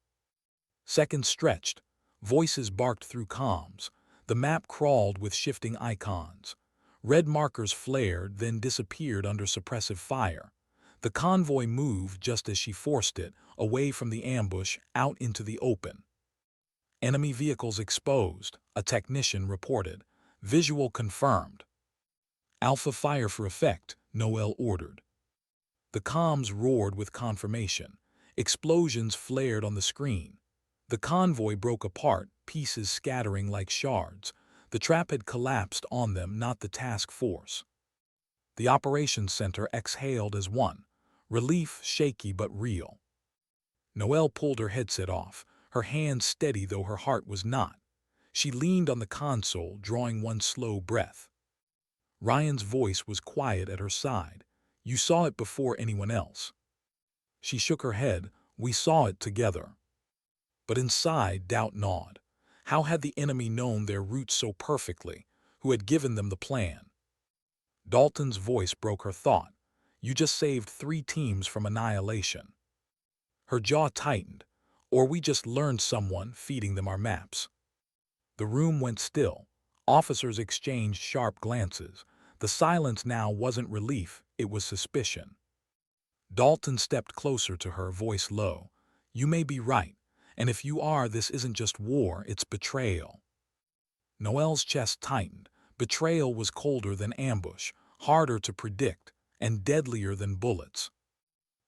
Seconds stretched. Voices barked through comms. The map crawled with shifting icons. Red markers flared, then disappeared under suppressive fire. The convoy moved just as she forced it, away from the ambush, out into the open. Enemy vehicles exposed, a technician reported. Visual confirmed. Alpha fire for effect, Noel ordered. The comms roared with confirmation. Explosions flared on the screen. The convoy broke apart, pieces scattering like shards. The trap had collapsed on them, not the task force. The operations center exhaled as one. Relief, shaky but real. Noel pulled her headset off, her hand steady though her heart was not. She leaned on the console, drawing one slow breath. Ryan's voice was quiet at her side. You saw it before anyone else. She shook her head. We saw it together. But inside, doubt gnawed. How had the enemy known their route so perfectly? Who had given them the plan? Dalton's voice broke her thought. You just saved 3 teams from annihilation. Her jaw tightened. Or we just learned someone feeding them our maps. The room went still. Officers exchanged sharp glances. The silence now wasn't relief, it was suspicion. Dalton stepped closer to her, voice low. You may be right, and if you are, this isn't just war, it's betrayal. Noel's chest tightened. Betrayal was colder than ambush, harder to predict, and deadlier than bullets.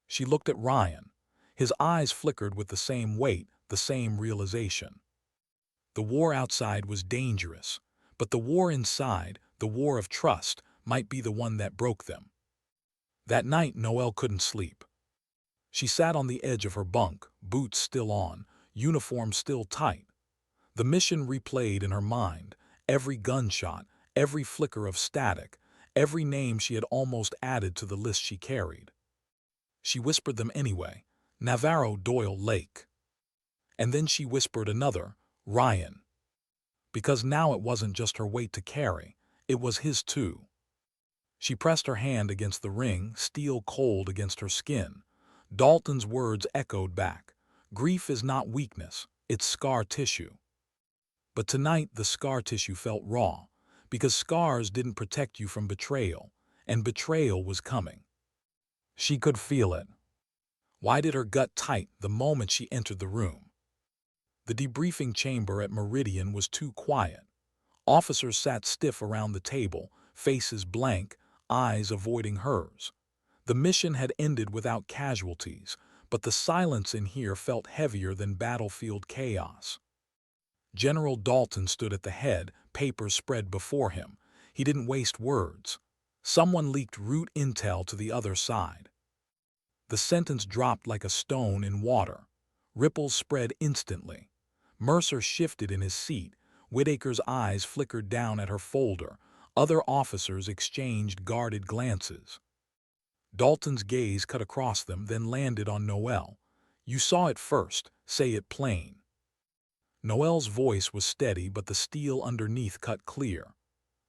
She looked at Ryan. His eyes flickered with the same weight, the same realization. The war outside was dangerous, but the war inside, the war of trust, might be the one that broke them. That night, Noel couldn't sleep. She sat on the edge of her bunk, boots still on, uniform still tight. The mission replayed in her mind, every gunshot, every flicker of static, every name she had almost added to the list she carried. She whispered them anyway. Navaro, Doyle, Lake. And then she whispered another, Ryan. Because now it wasn't just her weight to carry, it was his too. She pressed her hand against the ring, steel cold against her skin. Dalton's words echoed back. Grief is not weakness, it's scar tissue. But tonight the scar tissue felt raw, because scars didn't protect you from betrayal, and betrayal was coming. She could feel it. Why did her gut tighten the moment she entered the room? The debriefing chamber at Meridian was too quiet. Officers sat stiff around the table, faces blank, eyes avoiding hers. The mission had ended without casualties, but the silence in here felt heavier than battlefield chaos. General Dalton stood at the head, papers spread before him. He didn't waste words. Someone leaked route intel to the other side. The sentence dropped like a stone in water. Ripples spread instantly. Mercer shifted in his seat. Whitaker's eyes flickered down at her folder. Other officers exchanged guarded glances. Dalton's gaze cut across them, then landed on Noel. You saw it first. Say it plain. Noel's voice was steady, but the steel underneath cut clear.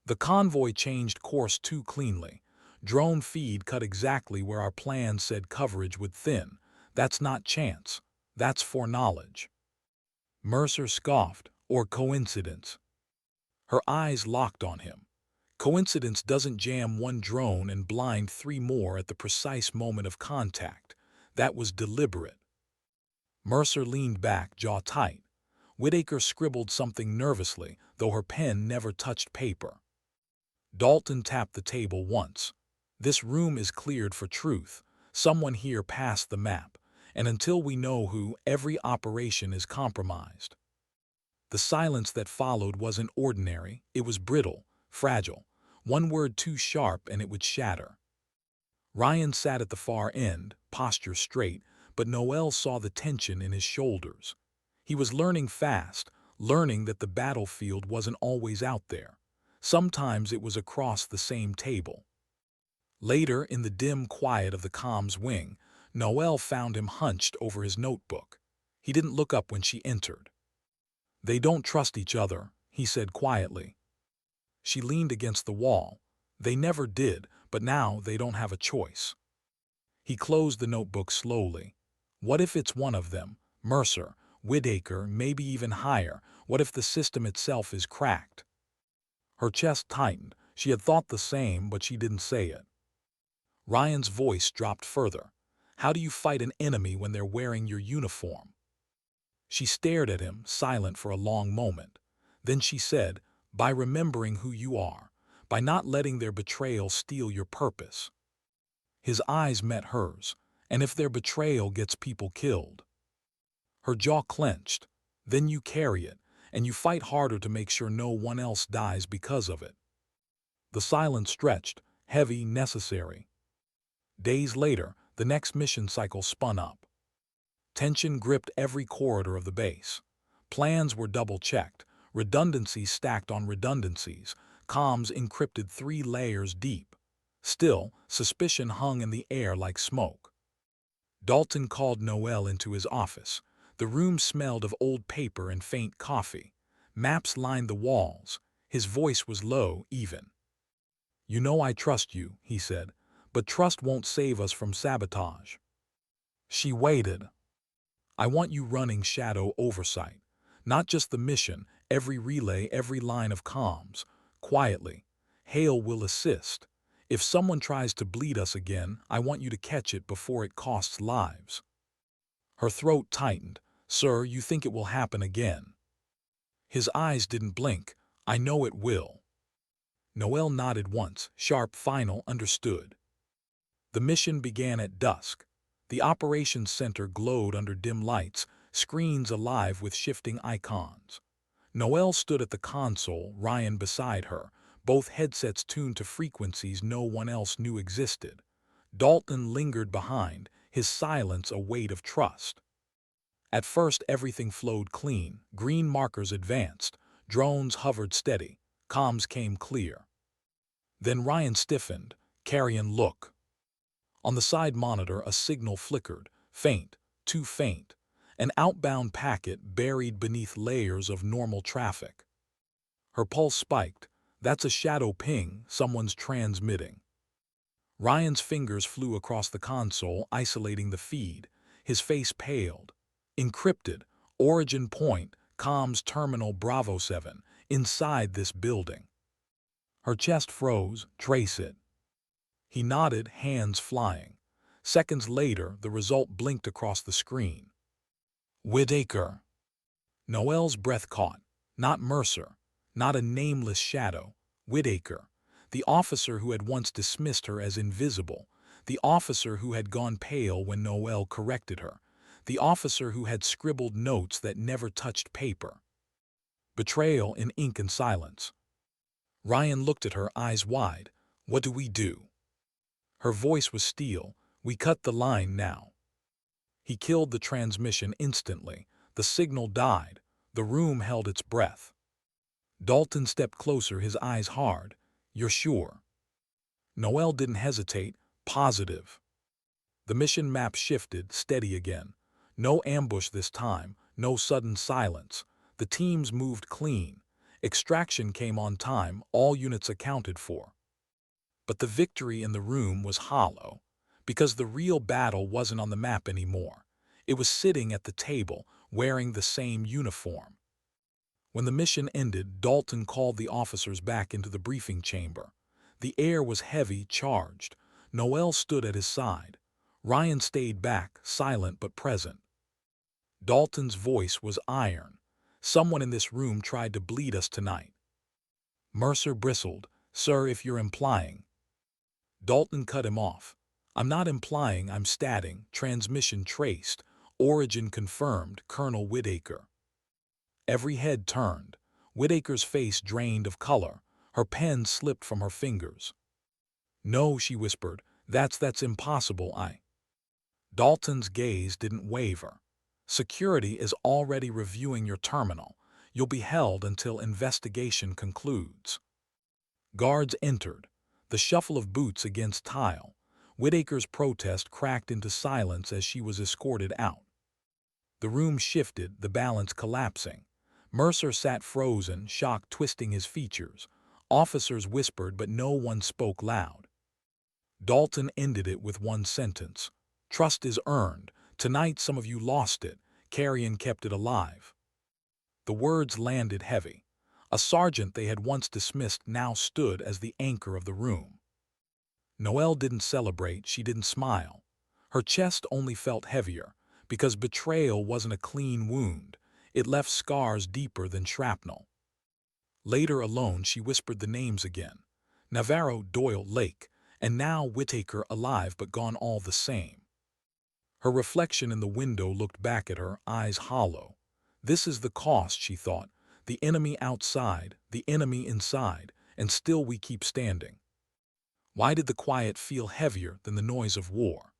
The convoy changed course too cleanly. Drone feed cut exactly where our plan said coverage would thin. That's not chance. That's foreknowledge. Mercer scoffed. Or coincidence. Her eyes locked on him. Coincidence doesn't jam one drone and blind 3 more at the precise moment of contact. That was deliberate. Mercer leaned back, jaw tight. Whitaker scribbled something nervously, though her pen never touched paper. Dalton tapped the table once. This room is cleared for truth. Someone here passed the map, and until we know who, every operation is compromised. The silence that followed wasn't ordinary, it was brittle, fragile. One word too sharp and it would shatter. Ryan sat at the far end, posture straight, but Noel saw the tension in his shoulders. He was learning fast, learning that the battlefield wasn't always out there. Sometimes it was across the same table. Later, in the dim quiet of the comms wing, Noel found him hunched over his notebook. He didn't look up when she entered. "They don't trust each other," he said quietly. She leaned against the wall. "They never did, but now they don't have a choice." He closed the notebook slowly. "What if it's one of them? Mercer, Whitaker, maybe even higher. What if the system itself is cracked?" Her chest tightened. She had thought the same, but she didn't say it. Ryan's voice dropped further. "How do you fight an enemy when they're wearing your uniform?" She stared at him, silent for a long moment. Then she said, "By remembering who you are, by not letting their betrayal steal your purpose." His eyes met hers. "And if their betrayal gets people killed?" Her jaw clenched. "Then you carry it, and you fight harder to make sure no one else dies because of it." The silence stretched, heavy, necessary. Days later, the next mission cycle spun up. Tension gripped every corridor of the base. Plans were double-checked, redundancies stacked on redundancies, comms encrypted 3 layers deep. Still, suspicion hung in the air like smoke. Dalton called Noel into his office. The room smelled of old paper and faint coffee. Maps lined the walls. His voice was low, even. "You know I trust you," he said, "but trust won't save us from sabotage." She waited. "I want you running shadow oversight. Not just the mission, every relay, every line of comms. Quietly. Hale will assist. If someone tries to bleed us again, I want you to catch it before it costs lives." Her throat tightened. "Sir, you think it will happen again?" His eyes didn't blink. "I know it will." Noel nodded once, sharp, final, understood. The mission began at dusk. The operations center glowed under dim lights, screens alive with shifting icons. Noel stood at the console, Ryan beside her, both headsets tuned to frequencies no one else knew existed. Dalton lingered behind, his silence a weight of trust. At first everything flowed clean, green markers advanced, drones hovered steady, comms came clear. Then Ryan stiffened. "Carrian, look." On the side monitor a signal flickered, faint, too faint. An outbound packet buried beneath layers of normal traffic. Her pulse spiked. "That's a shadow ping, someone's transmitting." Ryan's fingers flew across the console, isolating the feed. His face paled. "Encrypted, origin point, comms terminal Bravo 7, inside this building." Her chest froze. "Trace it." He nodded, hands flying. Seconds later, the result blinked across the screen. "Whitaker." Noel's breath caught. Not Mercer. Not a nameless shadow. Whitaker. The officer who had once dismissed her as invisible. The officer who had gone pale when Noel corrected her. The officer who had scribbled notes that never touched paper. Betrayal in ink and silence. Ryan looked at her, eyes wide. "What do we do?" Her voice was steel. "We cut the line now." He killed the transmission instantly. The signal died. The room held its breath. Dalton stepped closer, his eyes hard. "You're sure?" Noel didn't hesitate. "Positive." The mission map shifted, steady again. No ambush this time, no sudden silence. The teams moved clean. Extraction came on time, all units accounted for. But the victory in the room was hollow, because the real battle wasn't on the map anymore. It was sitting at the table, wearing the same uniform. When the mission ended, Dalton called the officers back into the briefing chamber. The air was heavy, charged. Noel stood at his side. Ryan stayed back, silent but present. Dalton's voice was iron. "Someone in this room tried to bleed us tonight." Mercer bristled. "Sir, if you're implying..." Dalton cut him off. I'm not implying, I'm statting, transmission traced, origin confirmed, Colonel Whitaker. Every head turned. Whitaker's face drained of color. Her pen slipped from her fingers. No, she whispered, that's impossible, Dalton's gaze didn't waver. Security is already reviewing your terminal. You'll be held until investigation concludes. Guards entered. The shuffle of boots against tile. Whitaker's protest cracked into silence as she was escorted out. The room shifted, the balance collapsing. Mercer sat frozen, shock twisting his features. Officers whispered, but no one spoke loud. Dalton ended it with one sentence. Trust is earned. Tonight some of you lost it. Carrian kept it alive. The words landed heavy. A sergeant they had once dismissed now stood as the anchor of the room. Noel didn't celebrate, she didn't smile. Her chest only felt heavier, because betrayal wasn't a clean wound. It left scars deeper than shrapnel. Later alone she whispered the names again. Navaro, Doyle, Lake, and now Whitaker alive but gone all the same. Her reflection in the window looked back at her, eyes hollow. This is the cost, she thought. The enemy outside, the enemy inside, and still we keep standing. Why did the quiet feel heavier than the noise of war?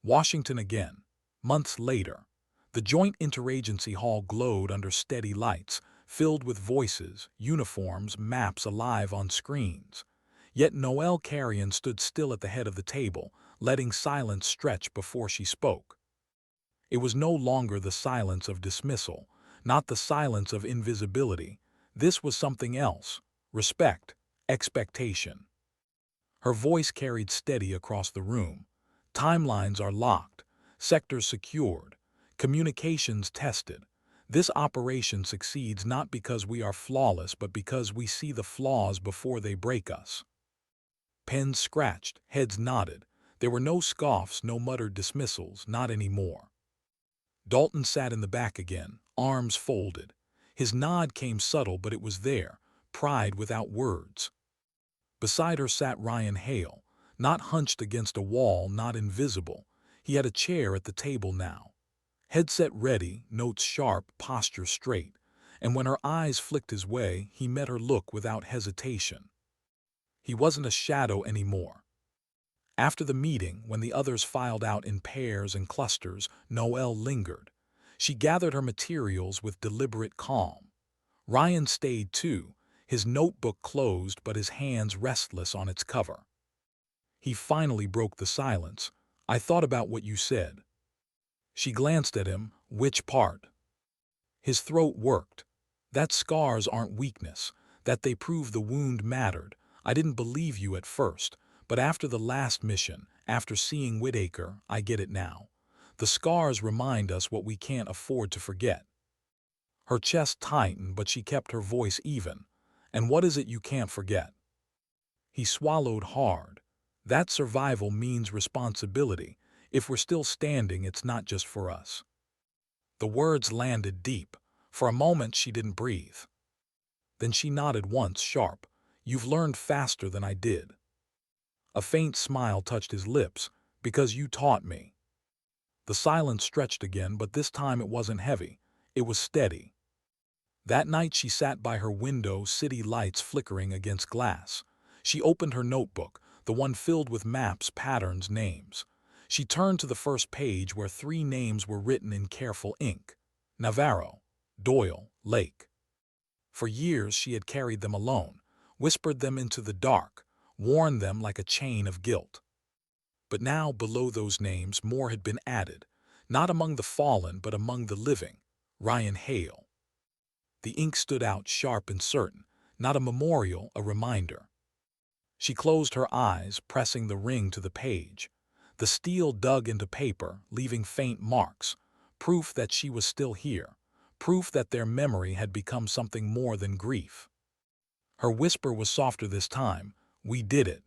Washington again. Months later. The joint interagency hall glowed under steady lights, filled with voices, uniforms, maps alive on screens. Yet Noel Carrian stood still at the head of the table, letting silence stretch before she spoke. It was no longer the silence of dismissal, not the silence of invisibility. This was something else. Respect, expectation. Her voice carried steady across the room. Timelines are locked, sectors secured, communications tested. This operation succeeds not because we are flawless, but because we see the flaws before they break us. Pens scratched, heads nodded. There were no scoffs, no muttered dismissals, not anymore. Dalton sat in the back again, arms folded. His nod came subtle, but it was there, pride without words. Beside her sat Ryan Hale, not hunched against a wall, not invisible. He had a chair at the table now. Headset ready, notes sharp, posture straight. And when her eyes flicked his way, he met her look without hesitation. He wasn't a shadow anymore. After the meeting, when the others filed out in pairs and clusters, Noel lingered. She gathered her materials with deliberate calm. Ryan stayed too, his notebook closed but his hands restless on its cover. He finally broke the silence. I thought about what you said. She glanced at him. Which part? His throat worked. That scars aren't weakness, that they prove the wound mattered. I didn't believe you at first, but after the last mission, after seeing Whitaker, I get it now. The scars remind us what we can't afford to forget. Her chest tightened, but she kept her voice even. And what is it you can't forget? He swallowed hard. That survival means responsibility. If we're still standing, it's not just for us. The words landed deep. For a moment, she didn't breathe. Then she nodded once, sharp. You've learned faster than I did. A faint smile touched his lips. Because you taught me. The silence stretched again, but this time it wasn't heavy. It was steady. That night she sat by her window, city lights flickering against glass. She opened her notebook, the one filled with maps, patterns, names. She turned to the first page where 3 names were written in careful ink. Navaro, Doyle, Lake. For years she had carried them alone, whispered them into the dark, worn them like a chain of guilt. But now, below those names, more had been added, not among the fallen, but among the living. Ryan Hale. The ink stood out sharp and certain, not a memorial, a reminder. She closed her eyes, pressing the ring to the page. The steel dug into paper, leaving faint marks, proof that she was still here, proof that their memory had become something more than grief. Her whisper was softer this time. We did it.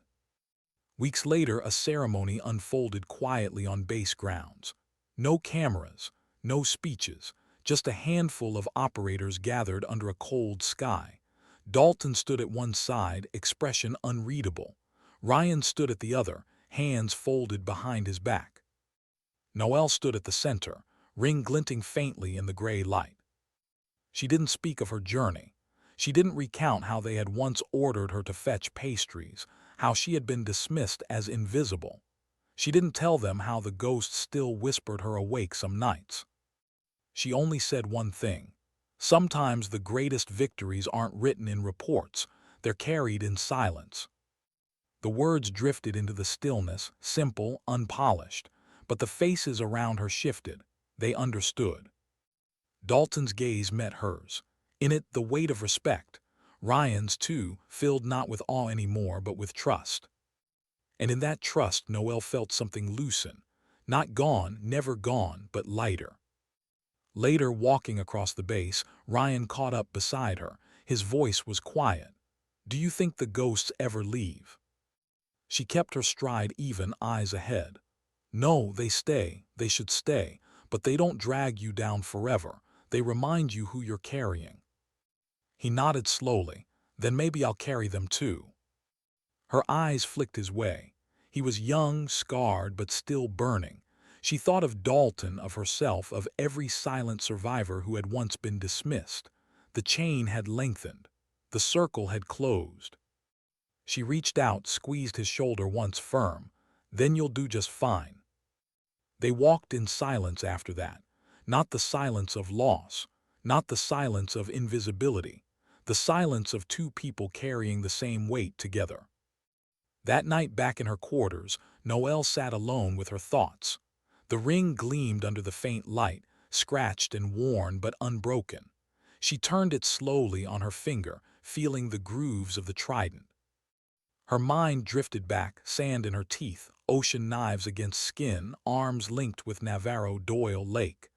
Weeks later, a ceremony unfolded quietly on base grounds. No cameras, no speeches, just a handful of operators gathered under a cold sky. Dalton stood at one side, expression unreadable. Ryan stood at the other, hands folded behind his back. Noel stood at the center, ring glinting faintly in the gray light. She didn't speak of her journey. She didn't recount how they had once ordered her to fetch pastries, how she had been dismissed as invisible. She didn't tell them how the ghost still whispered her awake some nights. She only said one thing. Sometimes the greatest victories aren't written in reports, they're carried in silence. The words drifted into the stillness, simple, unpolished, but the faces around her shifted. They understood. Dalton's gaze met hers. In it, the weight of respect. Ryan's, too, filled not with awe anymore, but with trust. And in that trust, Noel felt something loosen. Not gone, never gone, but lighter. Later, walking across the base, Ryan caught up beside her. His voice was quiet. "Do you think the ghosts ever leave?" She kept her stride even, eyes ahead. "No, they stay. They should stay. But they don't drag you down forever. They remind you who you're carrying." He nodded slowly. "Then maybe I'll carry them too." Her eyes flicked his way. He was young, scarred, but still burning. She thought of Dalton, of herself, of every silent survivor who had once been dismissed. The chain had lengthened. The circle had closed. She reached out, squeezed his shoulder once firm. "Then you'll do just fine." They walked in silence after that. Not the silence of loss, not the silence of invisibility, the silence of two people carrying the same weight together. That night back in her quarters, Noel sat alone with her thoughts. The ring gleamed under the faint light, scratched and worn but unbroken. She turned it slowly on her finger, feeling the grooves of the trident. Her mind drifted back, sand in her teeth, ocean knives against skin, arms linked with Navaro Doyle Lake.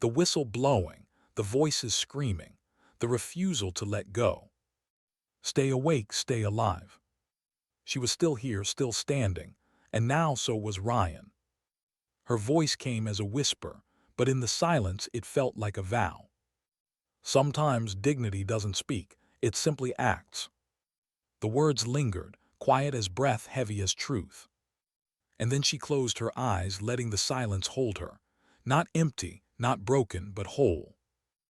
The whistle blowing, the voices screaming, the refusal to let go. Stay awake, stay alive. She was still here, still standing, and now so was Ryan. Her voice came as a whisper, but in the silence it felt like a vow. Sometimes dignity doesn't speak, it simply acts. The words lingered, quiet as breath, heavy as truth. And then she closed her eyes, letting the silence hold her. Not empty, not broken, but whole.